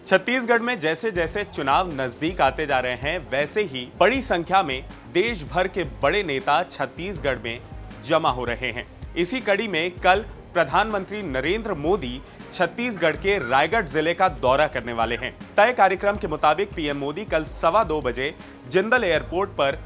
छत्तीसगढ़ में जैसे जैसे चुनाव नजदीक आते जा रहे हैं, वैसे ही बड़ी संख्या में देश भर के बड़े नेता छत्तीसगढ़ में जमा हो रहे हैं। इसी कड़ी में कल प्रधानमंत्री नरेंद्र मोदी छत्तीसगढ़ के रायगढ़ जिले का दौरा करने वाले हैं। तय कार्यक्रम के मुताबिक पीएम मोदी कल 2:15 बजे जिंदल एयरपोर्ट पर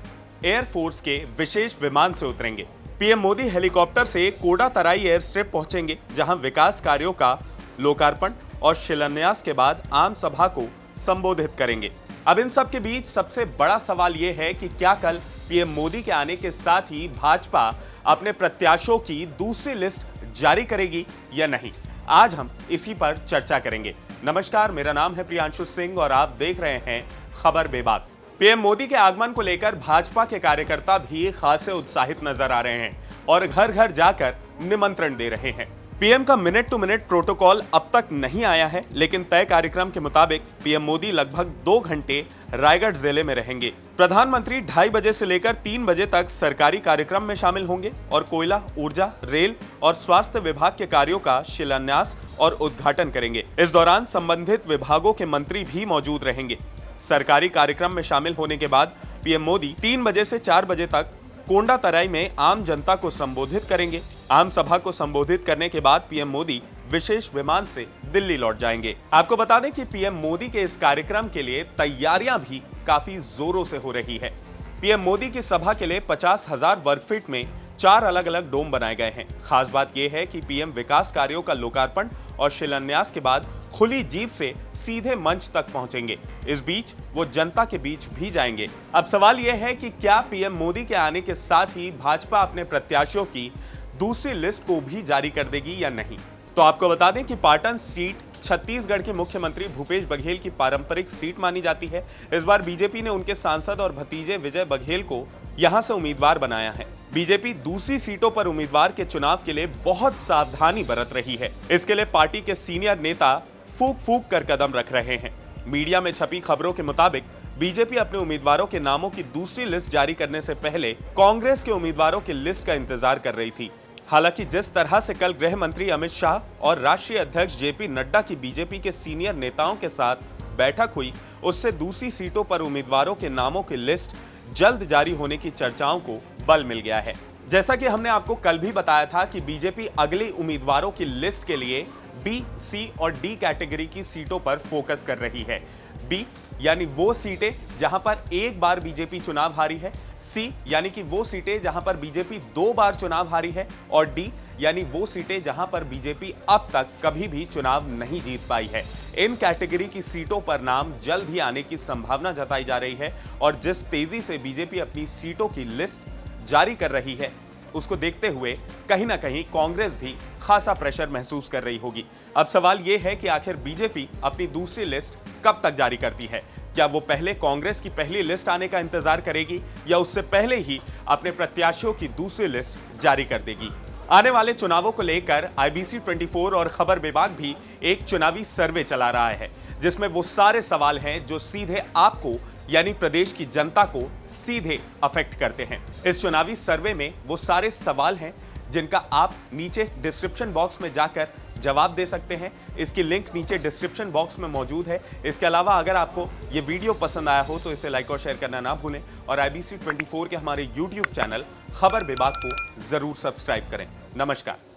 एयरफोर्स के विशेष विमान से उतरेंगे। पीएम मोदी हेलीकॉप्टर से कोडातराई एयर स्ट्रिप पहुंचेंगे, जहां विकास कार्यों का लोकार्पण और शिलान्यास के बाद आम सभा को संबोधित करेंगे। अब इन सब के बीच सबसे बड़ा सवाल यह है कि क्या कल पीएम मोदी के आने के साथ ही भाजपा अपने प्रत्याशियों की दूसरी लिस्ट जारी करेगी या नहीं। आज हम इसी पर चर्चा करेंगे। नमस्कार, मेरा नाम है प्रियांशु सिंह और आप देख रहे हैं खबर बेबाक। पीएम मोदी के आगमन को लेकर भाजपा के कार्यकर्ता भी खासे उत्साहित नजर आ रहे हैं और घर घर जाकर निमंत्रण दे रहे हैं। पीएम का मिनट टू मिनट प्रोटोकॉल अब तक नहीं आया है, लेकिन तय कार्यक्रम के मुताबिक पीएम मोदी लगभग 2 घंटे रायगढ़ जिले में रहेंगे। प्रधानमंत्री 2:30 बजे से लेकर 3 बजे तक सरकारी कार्यक्रम में शामिल होंगे और कोयला, ऊर्जा, रेल और स्वास्थ्य विभाग के कार्यों का शिलान्यास और उद्घाटन करेंगे। इस दौरान संबंधित विभागों के मंत्री भी मौजूद रहेंगे। सरकारी कार्यक्रम में शामिल होने के बाद पीएम मोदी 3 बजे से 4 बजे तक कोंडातराई में आम जनता को संबोधित करेंगे। आम सभा को संबोधित करने के बाद पीएम मोदी विशेष विमान से दिल्ली लौट जाएंगे। आपको बता दें कि पीएम मोदी के इस कार्यक्रम के लिए तैयारियां भी काफी जोरों से हो रही है। पीएम मोदी की सभा के लिए 50,000 वर्ग फीट में 4 अलग अलग डोम बनाए गए हैं। खास बात यह है कि पीएम विकास कार्यों का लोकार्पण और शिलान्यास के बाद खुली जीप से सीधे मंच तक पहुंचेंगे। इस बीच वो जनता के बीच भी जाएंगे। अब सवाल यह है कि क्या पीएम मोदी के आने के साथ ही भाजपा अपने प्रत्याशियों की दूसरी लिस्ट को भी जारी कर देगी या नहीं। तो आपको बता दें कि पाटन सीट छत्तीसगढ़ के मुख्यमंत्री भूपेश बघेल की पारंपरिक सीट मानी जाती है। इस बार बीजेपी ने उनके सांसद और भतीजे विजय बघेल को यहां से उम्मीदवार बनाया है। बीजेपी दूसरी सीटों पर उम्मीदवार के चुनाव के लिए बहुत सावधानी बरत रही है। इसके लिए पार्टी के सीनियर नेता फूंक फूंक कर कदम रख रहे हैं। मीडिया में छपी खबरों के मुताबिक बीजेपी अपने उम्मीदवारों के नामों की दूसरी लिस्ट जारी करने से पहले कांग्रेस के उम्मीदवारों की लिस्ट का इंतजार कर रही थी। हालांकि जिस तरह से कल गृह मंत्री अमित शाह और राष्ट्रीय अध्यक्ष जेपी नड्डा की बीजेपी के सीनियर नेताओं के साथ बैठक हुई, उससे दूसरी सीटों पर उम्मीदवारों के नामों की लिस्ट जल्द जारी होने की चर्चाओं को बल मिल गया है। जैसा कि हमने आपको कल भी बताया था कि बीजेपी अगले उम्मीदवारों की लिस्ट के लिए बी, सी और डी कैटेगरी की सीटों पर फोकस कर रही है। बी यानी वो सीटें जहां पर एक बार बीजेपी चुनाव हारी है, सी यानी कि वो सीटें जहां पर बीजेपी 2 बार चुनाव हारी है और डी यानी वो सीटें जहां पर बीजेपी अब तक कभी भी चुनाव नहीं जीत पाई है। इन कैटेगरी की सीटों पर नाम जल्द ही आने की संभावना जताई जा रही है और जिस तेजी से बीजेपी अपनी सीटों की लिस्ट जारी कर रही है, उसको देखते हुए कहीं ना कहीं कांग्रेस भी खासा प्रेशर महसूस कर रही होगी। अब सवाल यह है कि आखिर बीजेपी अपनी दूसरी लिस्ट कब तक जारी करती है। क्या वो पहले कांग्रेस की पहली लिस्ट आने का इंतजार करेगी या उससे पहले ही अपने प्रत्याशियों की दूसरी लिस्ट जारी कर देगी। आने वाले चुनावों को लेकर IBC 24 और खबर विभाग भी एक चुनावी सर्वे चला रहा है, जिसमें वो सारे सवाल हैं जो सीधे आपको यानी प्रदेश की जनता को सीधे अफेक्ट करते हैं। इस चुनावी सर्वे में वो सारे सवाल हैं जिनका आप नीचे डिस्क्रिप्शन बॉक्स में जाकर जवाब दे सकते हैं। इसकी लिंक नीचे डिस्क्रिप्शन बॉक्स में मौजूद है। इसके अलावा अगर आपको ये वीडियो पसंद आया हो तो इसे लाइक और शेयर करना ना भूलें और IBC 24 के हमारे YouTube चैनल खबर विभाग को जरूर सब्सक्राइब करें। नमस्कार।